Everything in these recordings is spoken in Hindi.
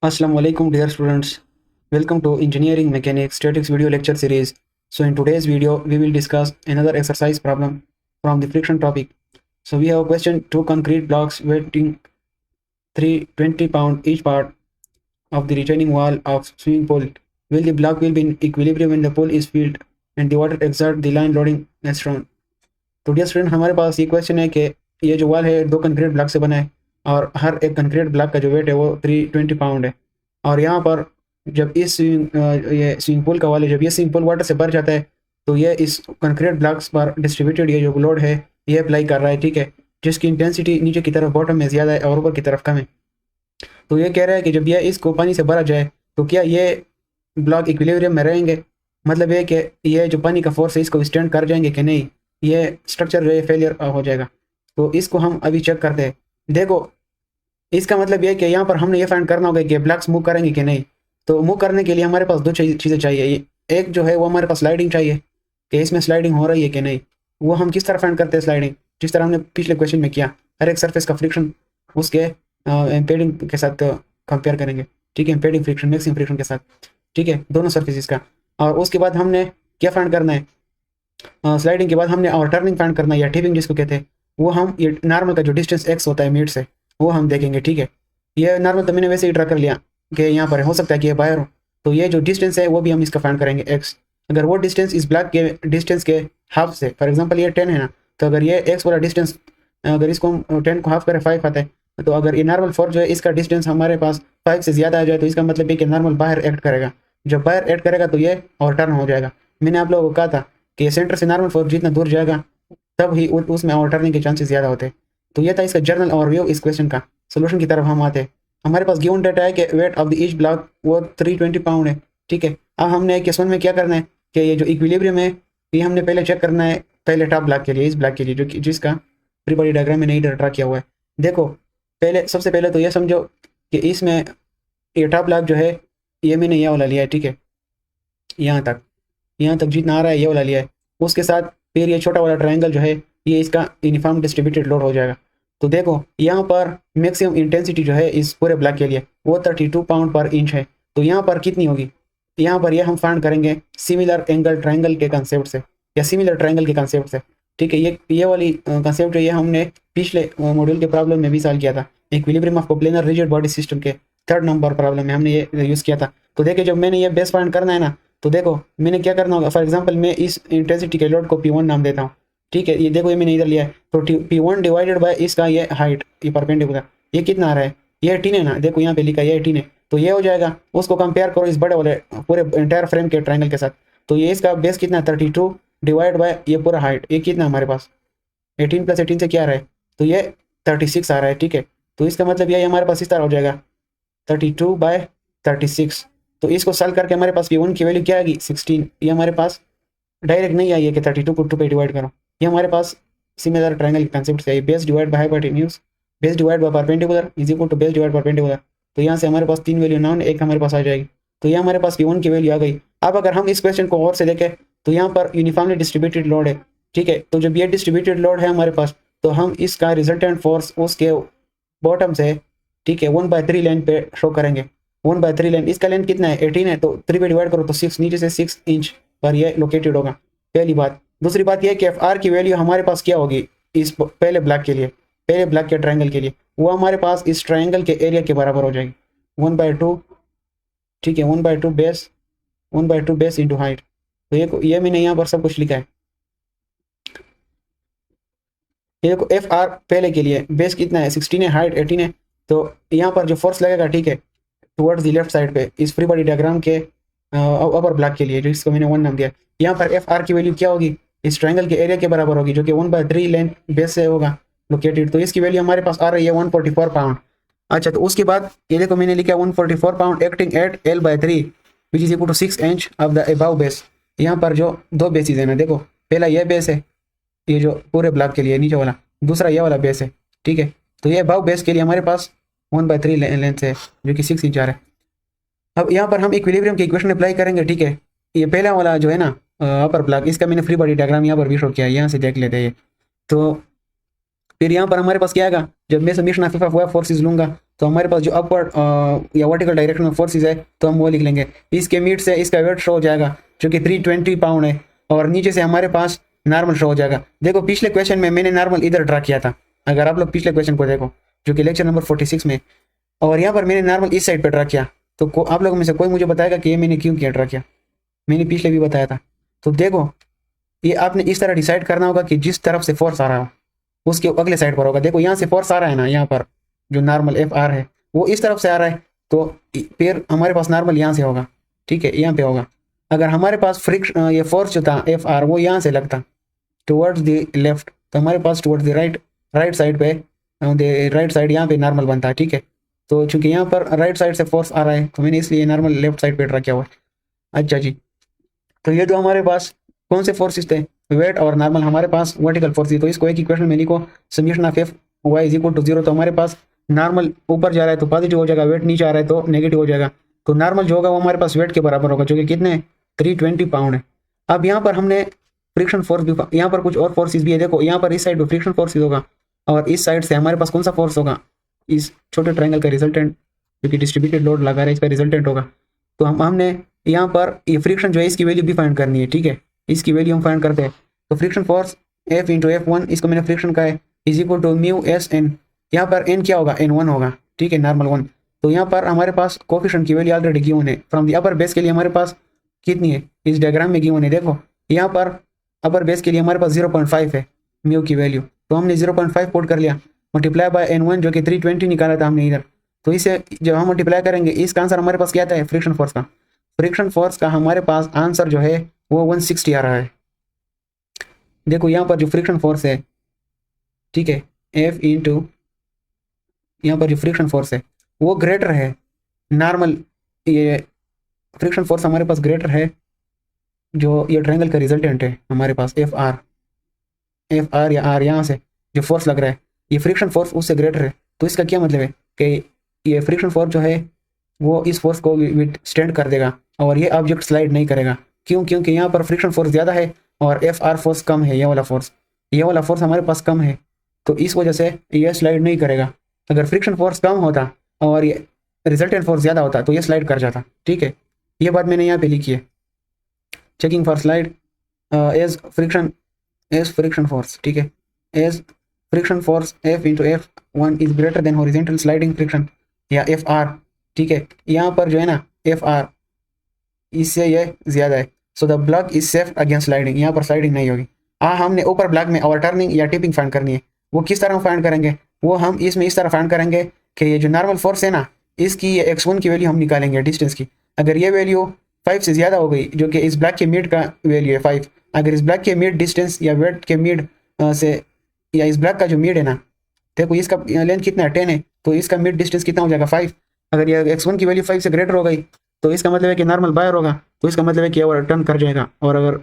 Assalamu alaikum dear students. Welcome to Engineering Mechanics Statics video lecture series. So in today's video we will discuss another exercise problem from the friction topic. So we have a question: two concrete blocks weighing 320 pound each part of the retaining wall of swimming pool. Will the block will be in equilibrium when the pool is filled and the water exert the line loading as shown. तो डियर स्टूडेंट हमारे पास ये क्वेश्चन है कि ये जो वॉल है दो कंक्रीट ब्लॉक से बना है और हर एक कंक्रीट ब्लॉक का जो वेट है वो 320 पाउंड है। और यहाँ पर जब ये स्विमिंग पूल का वॉल है, जब ये स्विमिंग पूल वाटर से भर जाता है तो ये इस कंक्रीट ब्लॉक्स पर डिस्ट्रीब्यूटेड ये जो लोड है ये अप्लाई कर रहा है, ठीक है, जिसकी इंटेंसिटी नीचे की तरफ बॉटम में ज़्यादा है और ऊपर की तरफ कम है। तो ये कह रहा है कि जब ये इसको पानी से भरा जाए तो क्या ये ब्लॉक इक्विलिब्रियम में रहेंगे, मतलब ये कि ये जो पानी का फोर्स है इसको विस्टैंड कर जाएंगे कि नहीं, ये स्ट्रक्चर जो है फेलियर हो जाएगा। तो इसको हम अभी चेक करते हैं। देखो इसका मतलब ये है कि यहाँ पर हमने ये फाइंड करना होगा कि ब्लॉक्स मूव करेंगे कि नहीं। तो मूव करने के लिए हमारे पास दो चीज़ें चाहिए। एक जो है वो हमारे पास स्लाइडिंग चाहिए कि इसमें स्लाइडिंग हो रही है कि नहीं। वो हम किस तरह फाइंड करते हैं स्लाइडिंग, जिस तरह हमने पिछले क्वेश्चन में किया, हर एक सर्फेस का फ्रिक्शन उसके एम्पेडिंग के साथ कंपेयर करेंगे, ठीक है, एम्पेडिंग फ्रिक्शन मैक्सिमम फ्रिक्शन के साथ, ठीक है, दोनों सर्फेसिस का। और उसके बाद हमने क्या फाइंड करना है, स्लाइडिंग के बाद हमने और टर्निंग फाइंड करना है या टिपिंग जिसको कहते हैं, वो हम ये नॉर्मल का जो डिस्टेंस एक्स होता है मिड से वो हम देखेंगे, ठीक है। ये नॉर्मल तो मैंने वैसे ही ड्रा कर लिया कि यहाँ पर हो सकता है कि ये बाहर हो, तो ये जो डिस्टेंस है वो भी हम इसका फाइंड करेंगे एक्स। अगर वो डिस्टेंस इस ब्लॉक के डिस्टेंस के हाफ से, फॉर एग्जांपल ये 10 है ना, तो अगर ये एक्स वाला डिस्टेंस अगर इसको हम 10 को हाफ करें 5 आता है, तो अगर ये नॉर्मल फोर जो है इसका डिस्टेंस हमारे पास 5 से ज़्यादा आ जाए तो इसका मतलब है कि नॉर्मल बाहर एक्ट करेगा। जब बाहर एक्ट करेगा तो ये और टर्न हो जाएगा। मैंने आप लोगों को कहा था कि सेंटर से नॉर्मल फोर जितना दूर जाएगा तब ही उसमें और टर्निंग के चांसेस ज़्यादा होते हैं। तो ये था इसका जर्नल ओवरव्यू इस क्वेश्चन का। सोल्यूशन की तरफ हम आते हैं। हमारे पास गिवन डेटा है कि weight of the each block वो 320 पाउंड है, ठीक है। अब हमने क्वेश्चन में क्या करना है कि ये जो इक्विलिब्रियम है ये हमने पहले चेक करना है पहले टॉप ब्लॉक के लिए, इस ब्लॉक के लिए जो कि जिसका फ्री बॉडी डायग्राम में नहीं ड्रा किया हुआ है। देखो पहले सबसे पहले तो ये समझो कि इसमें ये टॉप ब्लॉक जो है ये मैंने ये वाला लिया है, ठीक है, यहाँ तक जितना आ रहा है ये वाला लिया है। उसके साथ फिर ये छोटा वाला ट्रायंगल जो है ये इसका यूनिफॉर्म डिस्ट्रीब्यूटेड लोड हो जाएगा। तो देखो यहाँ पर मैक्सिमम इंटेंसिटी जो है इस पूरे ब्लॉक के लिए वो 32 पाउंड पर इंच है। तो यहाँ पर कितनी होगी, यहाँ पर ये हम फाइंड करेंगे सिमिलर एंगल ट्रायंगल के कंसेप्ट से या सिमिलर ट्रायंगल के कंसेप्ट से, ठीक है। ये वाली कंसेप्ट जो ये हमने पिछले मॉड्यूल के प्रॉब्लम में भी सॉल्व किया था, equilibrium of coplanar rigid body system के 3rd नंबर प्रॉब्लम में हमने ये यूज़ किया था। तो देखिए जब मैंने ये बेस फाइंड करना है ना, तो देखो मैंने क्या करना होगा, फॉर एग्जांपल मैं इस इंटेंसिटी के लोड को P1 नाम देता हूँ, ठीक है। ये देखो ये मैंने इधर लिया है, तो P1 डिवाइडेड बाय इसका ये हाइट, ये परपेंडिकुलर, ये कितना आ रहा है, ये 18 है ना, देखो यहाँ पे लिखा है ये 18 है। तो ये हो जाएगा, उसको कंपेयर करो इस बड़े वाले पूरे एंटायर फ्रेम के ट्रायंगल के साथ। तो ये इसका बेस कितना है 32 डिवाइड बाय ये पूरा हाइट, ये कितना हमारे पास 18 + 18 से क्या आ रहा है, तो ये 36 आ रहा है, ठीक है। तो इसका मतलब ये हमारे पास इस तरह हो जाएगा 32/36। तो इसको सॉल्व करके हमारे पास P1 की वैल्यू क्या आएगी 16। ये हमारे पास डायरेक्ट नहीं आई है कि 32 को 2 पे डिवाइड करो, ये हमारे पास सिमिलर ट्रायंगल के कंसेप्ट से आई, base divide by hypotenuse base divide by perpendicular is equal to base divide perpendicular. तो यहाँ से हमारे पास 3 वैल्यू नाउन एक हमारे पास आ जाएगी। तो ये हमारे पास P1 की वैल्यू आ गई। अब अगर हम इस क्वेश्चन को और से देखें तो यहाँ पर यूनिफॉर्मली डिस्ट्रीब्यूटेड लोड है, ठीक है। तो जब ये डिस्ट्रीब्यूटेड लोड है हमारे पास तो हम इसका रिजल्टेंट फोर्स उसके बॉटम से, ठीक है, 1/3 लेंथ पे शो करेंगे। 1/3 लेंथ, इसका लेंथ कितना है 18 है, तो 3 पे डिवाइड करो तो 6, नीचे से 6 इंच पर ये लोकेटेड होगा, पहली बात। दूसरी बात यह कि Fr की वैल्यू हमारे पास क्या होगी इस पहले ब्लॉक के लिए, पहले ब्लॉक के ट्रायंगल के लिए, वो हमारे पास इस ट्रायंगल के एरिया के बराबर हो जाएगी 1/2, ठीक है, 1/2 बेस इंटू हाइट। तो ये मैंने यहाँ पर सब कुछ लिखा है। ये देखो Fr पहले के लिए बेस कितना है 16 है, हाइट 18 है। तो यहाँ पर जो फोर्स लगेगा, ठीक है, टुवर्ड्स द लेफ्ट साइड पे इस फ्री बॉडी डायग्राम के अपर ब्लॉक के लिए, जिसको मैंने 1 नाम दिया, यहाँ पर Fr की वैल्यू क्या होगी इस ट्रायंगल के एरिया के बराबर होगी, जो कि 1/3 लेंथ बेस से होगा लोकेटेड। तो इसकी वैल्यू हमारे पास आ रही है 144 पाउंड। अच्छा, तो उसके बाद ये देखो मैंने लिखा 144 pound acting at L/3 which is equal to 6 inch of the above base. यहाँ पर जो दो बेसिस है ना, देखो पहला ये बेस है, ये जो पूरे ब्लॉक के लिए नीचे वाला, दूसरा ये वाला बेस है, ठीक है। तो ये अबव बेस के लिए हमारे पास 1/3 लेंथ है जो कि 6 इंच आ रहा है। अब यहाँ पर हम इक्विलिब्रियम की इक्वेशन अप्लाई करेंगे, ठीक है। ये पहला वाला जो है ना अपर ब्लॉक, इसका मैंने फ्री बॉडी डायग्राम यहाँ पर भी शो किया है, यहाँ से देख लेते हैं ये। तो फिर यहाँ पर हमारे पास क्या आएगा, जब मैं समीशन ऑफ वेब फोर्सेस लूँगा तो हमारे पास जो अपवर्ड या वर्टिकल डायरेक्शन में फोर्सेज है तो हम वो लिख लेंगे। इसके मिड से इसका वेट शो हो जाएगा जो कि 320 पाउंड है, और नीचे से हमारे पास नॉर्मल शो हो जाएगा। देखो पिछले क्वेश्चन में मैंने नॉर्मल इधर ड्रा किया था, अगर आप लोग पिछले क्वेश्चन को देखो जो कि लेक्चर नंबर 46 में, और यहाँ पर मैंने नॉर्मल इस साइड पर ड्रा किया। तो आप लोगों में से कोई मुझे बताएगा कि ये मैंने क्यों किया ड्रा किया, मैंने पिछले भी बताया था। तो देखो ये आपने इस तरह डिसाइड करना होगा कि जिस तरफ से फोर्स आ रहा हो उसके अगले साइड पर होगा। देखो यहाँ से फोर्स आ रहा है ना, यहाँ पर जो नॉर्मल एफ आर है वो इस तरफ से आ रहा है, तो फिर हमारे पास नॉर्मल यहाँ से होगा, ठीक है, यहाँ पे होगा। अगर हमारे पास फ्रिक्शन ये फोर्स जो था एफ आर वो यहाँ से लगता टुवर्ड्स द लेफ्ट, तो हमारे पास टुवर्ड्स द राइट साइड पे राइट साइड यहाँ पे नॉर्मल बनता है, ठीक है। तो चूंकि यहाँ पर राइट साइड से फोर्स आ रहा है तो मैंने इसलिए नॉर्मल लेफ्ट साइड पे ड्रा किया हुआ है। अच्छा जी, तो ये तो हमारे पास कौन से फोर्सेस थे, वेट और नॉर्मल, हमारे पास वर्टिकल फोर्स थी। तो इसको एक इक्वेशन में लिखो, summation of F Y is equal to 0। तो हमारे पास नॉर्मल ऊपर जा रहा है तो पॉजिटिव हो जाएगा, वेट नीचे आ रहा है तो नेगेटिव हो जाएगा। तो नॉर्मल जो होगा वो हमारे पास वेट के बराबर होगा जो कि कितने 320 पाउंड है। अब यहाँ पर हमने फ्रिक्शन फोर्स भी, यहाँ पर कुछ और फोर्सेस भी है। देखो यहाँ पर इस साइड पर फ्रिक्शन फोर्स होगा और इस साइड से हमारे पास कौन सा फोर्स होगा, इस छोटे ट्रायंगल का रिजल्टेंट जो कि डिस्ट्रीब्यूटेड लोड लगा रहा है इसका रिजल्टेंट होगा। तो हमने यहाँ पर ये फ्रिक्शन जो है इसकी वैल्यू भी फाइंड करनी है, ठीक है, इसकी वैल्यू हम फाइंड करते हैं। तो friction force F into F1, इसको मैंने फ्रिक्शन का है, is equal to mu S N. यहाँ पर एन क्या होगा, N1 होगा, ठीक है, नॉर्मल 1। तो यहाँ पर हमारे पास कोफिशिएंट की वैल्यू ऑलरेडी गिवन है। फ्रॉम द अपर बेस के लिए हमारे पास कितनी है, इस डायग्राम में गिवन है। देखो यहाँ पर अपर बेस के लिए हमारे पास 0.5 है म्यू की वैल्यू, तो हमने 0.5 पुट कर लिया, मल्टीप्लाई बाय N1 जो कि 320 निकाला था हमने इधर। तो इसे जब हम मल्टीप्लाई करेंगे इसका आंसर हमारे पास क्या आता है, फ्रिक्शन फोर्स का। फ्रिक्शन फोर्स का हमारे पास आंसर जो है वो 160 आ रहा है। देखो यहाँ पर जो फ्रिक्शन फोर्स है, ठीक है, F इंटू यहाँ पर जो फ्रिक्शन फोर्स है वो ग्रेटर है नॉर्मल, ये फ्रिक्शन फोर्स हमारे पास ग्रेटर है जो ये ट्रायंगल का रिजल्टेंट है हमारे पास एफ आर या आर, यहाँ से जो फोर्स लग रहा है ये फ्रिक्शन फोर्स उससे ग्रेटर है। तो इसका क्या मतलब है कि ये फ्रिक्शन फोर्स जो है वो इस फोर्स को विथस्टैंड कर देगा और ये ऑब्जेक्ट स्लाइड नहीं करेगा। क्यों, क्योंकि यहाँ पर फ्रिक्शन फोर्स ज़्यादा है और एफ आर फोर्स कम है, ये वाला फोर्स हमारे पास कम है, तो इस वजह से ये स्लाइड नहीं करेगा। अगर फ्रिक्शन फोर्स कम होता और ये रिजल्टेंट फोर्स ज़्यादा होता तो ये स्लाइड कर जाता, ठीक है। ये बात मैंने यहाँ पे लिखी है, checking for slide as friction force, ठीक है, as friction force F into F1 is greater than horizontal sliding friction या एफ आर, ठीक है। यहाँ पर जो है ना एफ आर इससे ये ज़्यादा है, so the block is safe against sliding, यहाँ पर स्लाइडिंग नहीं होगी। हमने ऊपर ब्लॉक में ओवर टर्निंग या टिपिंग फाइंड करनी है। वो किस तरह फाइंड करेंगे, वो हम इसमें इस तरह फाइंड करेंगे कि ये जो नॉर्मल फोर्स है ना इसकी ये x1 की वैल्यू हम निकालेंगे डिस्टेंस की। अगर ये वैल्यू 5 से ज़्यादा हो गई जो कि इस ब्लॉक के मिड का वैल्यू है 5, अगर इस ब्लॉक के मिड डिस्टेंस या वेट के मिड से या इस ब्लॉक का जो मिड है ना, देखो इसका लेंथ कितना है 10 है, तो इसका मिड डिस्टेंस कितना हो जाएगा 5। अगर ये x1 की वैल्यू 5 से ग्रेटर हो गई तो इसका मतलब है कि नॉर्मल बायर होगा, तो इसका मतलब है कि ओवर टर्न कर जाएगा, और अगर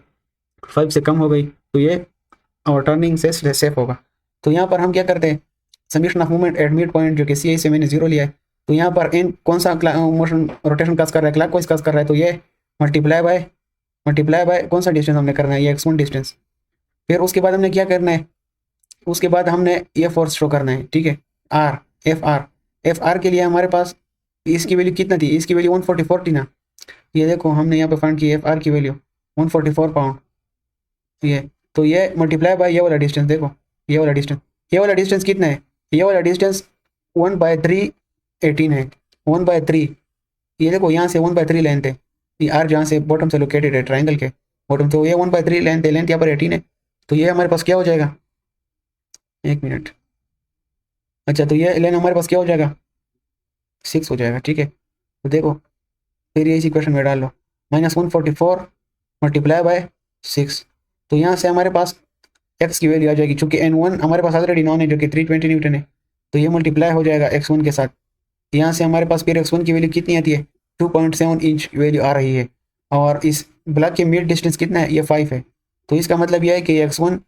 5 से कम हो गई तो ये ओवर टर्निंग से सेफ होगा। तो यहाँ पर हम क्या करते हैं, summation of movement at mid point जो कि CI से मैंने 0 लिया है, तो यहाँ पर एन कौन सा मोशन रोटेशन काज कर रहा है, क्लॉकवाइज काज कर रहा है, तो ये मल्टीप्लाई बाय कौन सा डिस्टेंस हमने करना है, ये x1 डिस्टेंस। फिर उसके बाद हमने क्या करना है, उसके बाद हमने ये फोर्स शो करना है, ठीक है, आर एफ आर के लिए हमारे पास इसकी वैल्यू कितना थी, इसकी वैल्यू 144 थी ना। ये देखो हमने यहाँ पे फाइंड की एफ आर की वैल्यू 144 पाउंड, ये तो ये मल्टीप्लाई बाय ये वाला डिस्टेंस, देखो ये वाला डिस्टेंस कितना है, ये वाला डिस्टेंस 1/3 18 है, 1/3। ये देखो यहाँ से 1/3 लेंथ है, ये आर जहाँ से बॉटम से लोकेटेड है ट्राइंगल के बॉटम, तो ये 1/3 लेंथ है, लेंथ यहाँ पर 18 है, तो ये हमारे पास क्या हो जाएगा, एक मिनट, अच्छा तो ये लेंथ हमारे पास क्या हो जाएगा 6 हो जाएगा, ठीक है। तो देखो फिर ये इसी क्वेश्चन में डाल लो, -144 मल्टीप्लाई बाय 6, तो यहाँ से हमारे पास x की वैल्यू आ जाएगी, चूंकि N1 हमारे पास ऑलरेडी नॉन है जो कि 320 न्यूटन है, तो ये मल्टीप्लाई हो जाएगा x1 के साथ। यहाँ से हमारे पास फिर x1 की वैल्यू कितनी आती है, 2.7 इंच वैल्यू आ रही है, और इस ब्लॉक के मिड डिस्टेंस कितना है, ये 5 है, तो इसका मतलब यह है कि x1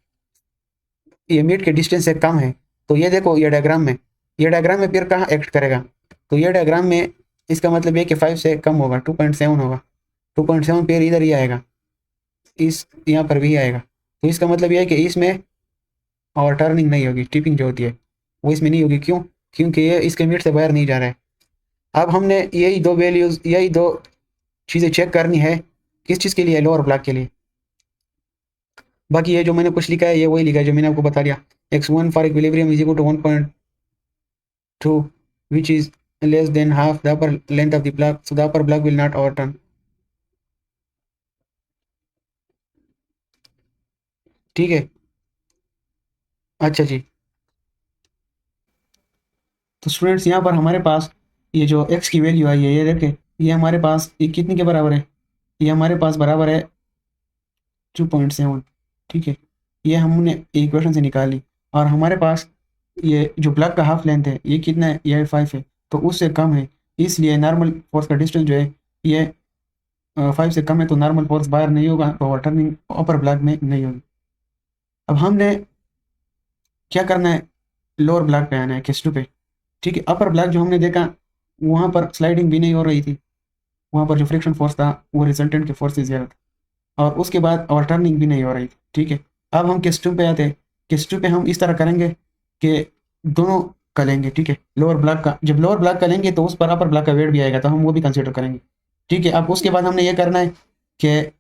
ये मिड के डिस्टेंस से कम है। तो ये देखो ये डायग्राम में फिर कहाँ एक्ट करेगा, तो ये डायग्राम में इसका मतलब ये कि 5 से कम होगा, 2.7 होगा, 2.7 फिर इधर ही आएगा, इस यहाँ पर भी आएगा, तो इसका मतलब यह है कि इसमें और टर्निंग नहीं होगी, टिपिंग जो होती है वो इसमें नहीं होगी। क्यों, क्योंकि ये इसके मीट से बाहर नहीं जा रहा है। अब हमने यही दो वैल्यूज़, यही दो चीज़ें चेक करनी है। किस चीज़ के लिए? लोअर ब्लॉक के लिए। बाकी ये जो मैंने कुछ लिखा है ये वही लिखा है जो मैंने आपको बता दिया। x1 for equilibrium is equal to 1.2 which is less than half the upper length of the block, so the upper block will not overturn. ठीक है, अच्छा जी। तो स्टूडेंट्स यहाँ पर हमारे पास ये जो x की वैल्यू आई है, ये देखें, ये हमारे पास ये कितने के बराबर है? ये हमारे पास बराबर है 2.7। ठीक है, ये हमने इक्वेशन से निकाली। और हमारे पास ये जो ब्लॉक का हाफ लेंथ है ये कितना है? ये 5 है, तो उससे कम है, इसलिए नॉर्मल फोर्स का डिस्टेंस जो है ये 5 से कम है, तो नॉर्मल फोर्स बाहर नहीं होगा, तो ओवरटर्निंग अपर ब्लॉक में नहीं होगी। अब हमने क्या करना है? लोअर ब्लॉक पे आना है, केस 2 पे। ठीक है, अपर ब्लॉक जो हमने देखा वहाँ पर स्लाइडिंग भी नहीं हो रही थी, वहाँ पर जो फ्रिक्शन फोर्स था वो रिजल्टेंट के फोर्स से ज़्यादा था, और उसके बाद ओवरटर्निंग भी नहीं हो रही थी। ठीक है, अब हम केस 2 पे आते हैं। केस 2 पे हम इस तरह करेंगे कि दोनों का लेंगे। ठीक है, लोअर ब्लॉक का, जब लोअर ब्लॉक का लेंगे तो उस पर अपर ब्लॉक का वेट भी आएगा, तो हम वो भी कंसिडर करेंगे। ठीक है, अब उसके बाद हमने ये करना है कि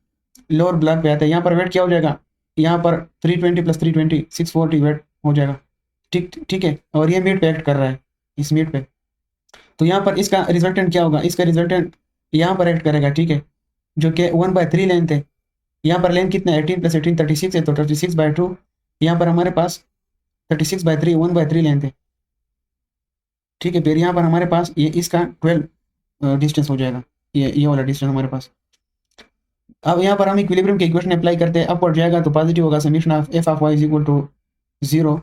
लोअर ब्लॉक पे आते हैं। यहाँ पर वेट क्या हो जाएगा? यहाँ पर 320 प्लस 320 640 वेट हो जाएगा। ठीक ठीक है, और ये मीट पे एक्ट कर रहा है, इस मीट पे। तो यहाँ पर इसका रिजल्टेंट क्या होगा? इसका रिजल्टेंट यहाँ पर एक्ट करेगा। ठीक है, जो कि 1/3 लेंथ है। यहाँ पर लेंथ कितना है? 18 प्लस 18 36 है, तो 36/2। यहाँ पर हमारे पास 36/3 1/3 लेंथ है। ठीक है, फिर यहाँ पर हमारे पास ये इसका 12 डिस्टेंस हो जाएगा, ये वाला डिस्टेंस हमारे पास। अब यहाँ पर हम इक्विलिब्रियम के इक्वेशन अप्लाई करते हैं, अपवर्ड जाएगा तो पॉजिटिव होगा, summation of F of Y is equal to 0।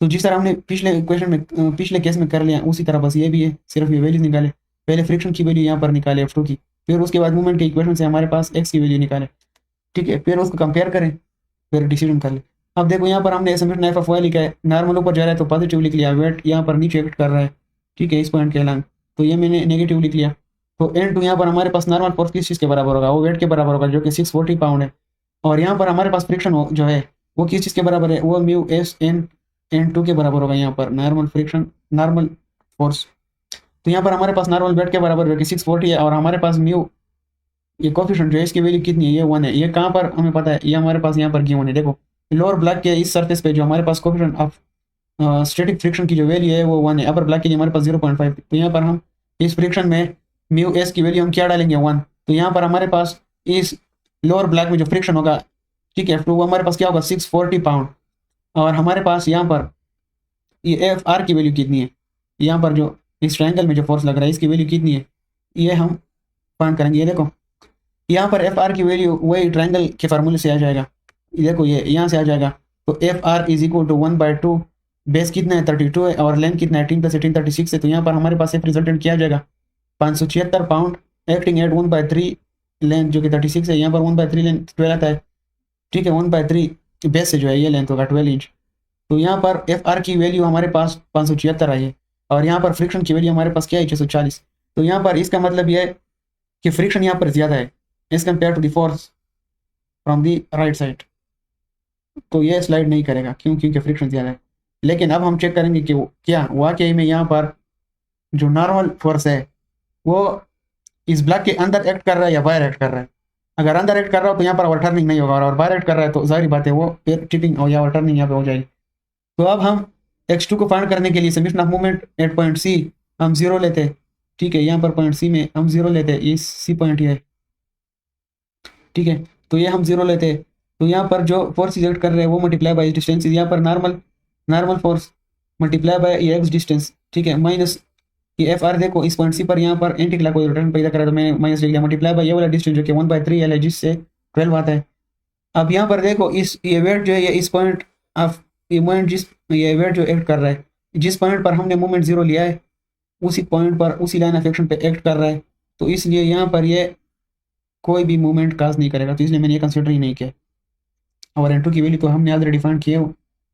तो जिस तरह हमने पिछले इक्वेशन में पिछले केस में कर लिया उसी तरह बस ये भी है, सिर्फ ये वैल्यूज निकाले। पहले फ्रिक्शन की वैल्यू यहाँ पर निकाले F2 की, फिर उसके बाद मूवमेंट के इक्वेशन से हमारे पास x की वैल्यू निकाले। ठीक है, फिर उसको कंपेयर करें, फिर डिसीजन कर ले। अब देखो यहाँ पर हमने समेशन एफ ऑफ वाई लिखा है, नॉर्मल ऊपर जा रहा है तो पॉजिटिव लिख लिया, वेट यहाँ पर नीचे एक्ट कर रहा है। ठीक है, इस पॉइंट के अलांग, तो ये मैंने नेगेटिव लिख लिया। तो N2 यहाँ पर हमारे पास नॉर्मल फोर्स किस चीज़ के बराबर होगा? वो वेट के बराबर होगा, जो कि 640 पाउंड है। और यहाँ पर हमारे पास फ्रिक्शन जो है वो किस चीज़ के बराबर है? वो म्यू एस एन N2 के बराबर होगा। यहाँ पर नॉर्मल फ्रिक्शन, नॉर्मल फोर्स, तो यहाँ पर हमारे पास नॉर्मल वेट के बराबर जो कि 640 है, और हमारे पास म्यू ये कोफिशिएंट जो है इसकी वैल्यू कितनी है? ये 1 है। ये कहाँ पर हमें पता है? ये हमारे पास यहाँ पर गिवन है। देखो, लोअर ब्लॉक के इस सरफेस पे जो हमारे पास कोफिशिएंट ऑफ स्टैटिक फ्रिक्शन की जो वैल्यू है वो 1 है। अपर ब्लॉक के लिए हमारे पास 0.5। तो यहाँ पर हम इस फ्रिक्शन में म्यू एस की वैल्यू हम क्या डालेंगे? 1। तो यहाँ पर हमारे पास इस लोअर ब्लॉक में जो फ्रिक्शन होगा, ठीक है, तो वो हमारे पास क्या होगा? 640 पाउंड। और हमारे पास यहाँ पर ये एफ आर की वैल्यू कितनी है? यहाँ पर जो इस ट्रायंगल में जो फोर्स लग रहा है इसकी वैल्यू कितनी है? ये हम फाइंड करेंगे। ये देखो, यहाँ पर एफ आर की वैल्यू वही ट्रायंगल के फार्मूले से आ जाएगा। ये देखो, ये यहाँ से आ जाएगा। तो F R is equal to 1/2, base कितना है? 32 है, और लेंथ कितना है? 18 प्लस 18 36 है। तो यहाँ पर हमारे पास एक रिजल्टेंट क्या आ जाएगा? 576 पाउंड एक्टिंग एट 1/3 लेंथ, जो कि 36 है। यहाँ पर 1/3 लेंथ 12 आता है। ठीक है, 1/3 बेस से जो है ये लेंथ होगा 12 इंच। तो यहाँ पर एफ आर की वैल्यू हमारे पास 576 आई है, और यहाँ पर फ्रिक्शन की वैल्यू हमारे पास क्या है? 640। तो यहाँ पर इसका मतलब यह है कि फ्रिक्शन यहाँ पर ज़्यादा है as compare to the force from the right side. तो ये स्लाइड नहीं करेगा, क्यों? क्योंकि फ्रिक्शन ज़्यादा है। लेकिन अब हम चेक करेंगे कि क्या वाकई में यहाँ पर जो नॉर्मल फोर्स है वो इस ब्लॉक के अंदर एक्ट कर रहा है या बाहर एक्ट कर रहा है। अगर अंदर एक्ट कर रहा हो तो यहाँ पर ओवरटर्निंग नहीं होगा, और बाहर एक्ट कर रहा है तो जाहिर बात है वो फिर टिपिंग और या ओवरटर्निंग यहाँ पे हो जाएगी। तो अब हम x2 को फाइंड करने के लिए summation of movement at point C हम 0 लेते हैं। ठीक है, यहाँ पर पॉइंट सी में हम 0 लेते हैं, ये सी पॉइंट ये है। ठीक है, तो ये हम 0 लेते हैं। तो यहाँ पर जो फोर्स एक्ट कर रहे हैं वो मल्टीप्लाई बाई डिस्टेंस, यहाँ पर नॉर्मल फोर्स मल्टीप्लाई बाय ये एक्स डिस्टेंस। ठीक है, माइनस ये एफ आर, देखो इस पॉइंट सी पर यहाँ पर एंटी क्लॉकवाइज रोटेशन पैदा करा, तो मैंने माइनस लिख लिया, मल्टीप्लाई बाय ये वाला डिस्टेंस जो कि 1/3 एल है, जिससे 12 आता है। अब यहाँ पर देखो इस ये वेट जो है ये इस पॉइंट ऑफ ये मूवमेंट, जिस ये वेट जो एक्ट कर रहा है, जिस पॉइंट पर हमने मूवमेंट 0 लिया है उसी पॉइंट पर उसी लाइन ऑफ एक्शन पे एक्ट कर रहा है। तो इसलिए यहाँ पर ये कोई भी मूवमेंट काज नहीं करेगा, तो इसलिए मैंने ये कंसिडर ही नहीं किया। और N2 की वैल्यू तो हमने ऑलरेडी फाइंड किए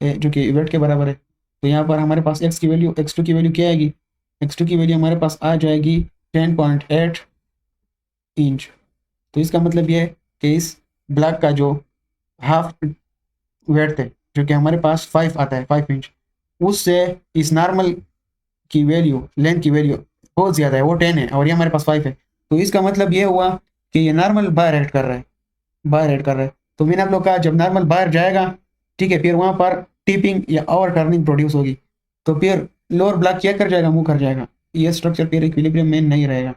जो कि वेट के बराबर है। तो यहाँ पर हमारे पास x की वैल्यू x2 की वैल्यू क्या आएगी? x2 की वैल्यू हमारे पास आ जाएगी 10.8 इंच। तो इसका मतलब ये है कि इस ब्लॉक का जो हाफ वेट थे जो कि हमारे पास 5 आता है, 5 इंच, उससे इस नॉर्मल की वैल्यू, लेंथ की वैल्यू बहुत ज़्यादा है, वो 10 है और ये हमारे पास 5 है। तो इसका मतलब ये हुआ कि ये नॉर्मल बाहर ऐड कर रहा है, बाहर ऐड कर रहा है। तो मैंने आप लोग कहा जब नॉर्मल बाहर जाएगा, ठीक है, फिर वहाँ पर टिपिंग या ओवर टर्निंग प्रोड्यूस होगी, तो फिर लोअर ब्लॉक क्या कर जाएगा, मूव कर जाएगा। ये स्ट्रक्चर फिर इक्विलिब्रियम में नहीं रहेगा,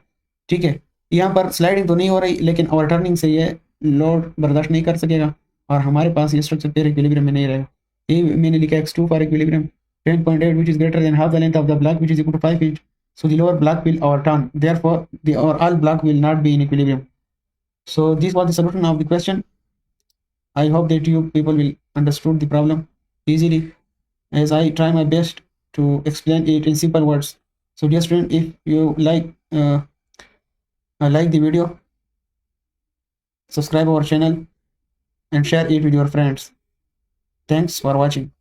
ठीक है। यहाँ पर स्लाइडिंग तो नहीं हो रही, लेकिन ओवर टर्निंग से ये लोड बर्दाश्त नहीं कर सकेगा और हमारे पास ये स्ट्रक्चर फिर इक्विलिब्रियम में नहीं रहेगा। ये मैंने लिखा x2 for equilibrium 10.8 which is greater than half the length of the block which is equal to 5 inch. So the lower block will overturn. Therefore, the all block will not be in equilibrium. So this was the solution of the question. I hope that you people will understood the problem easily as I try my best to explain it in simple words. So dear student, if you like the video, subscribe our channel and share it with your friends. Thanks for watching.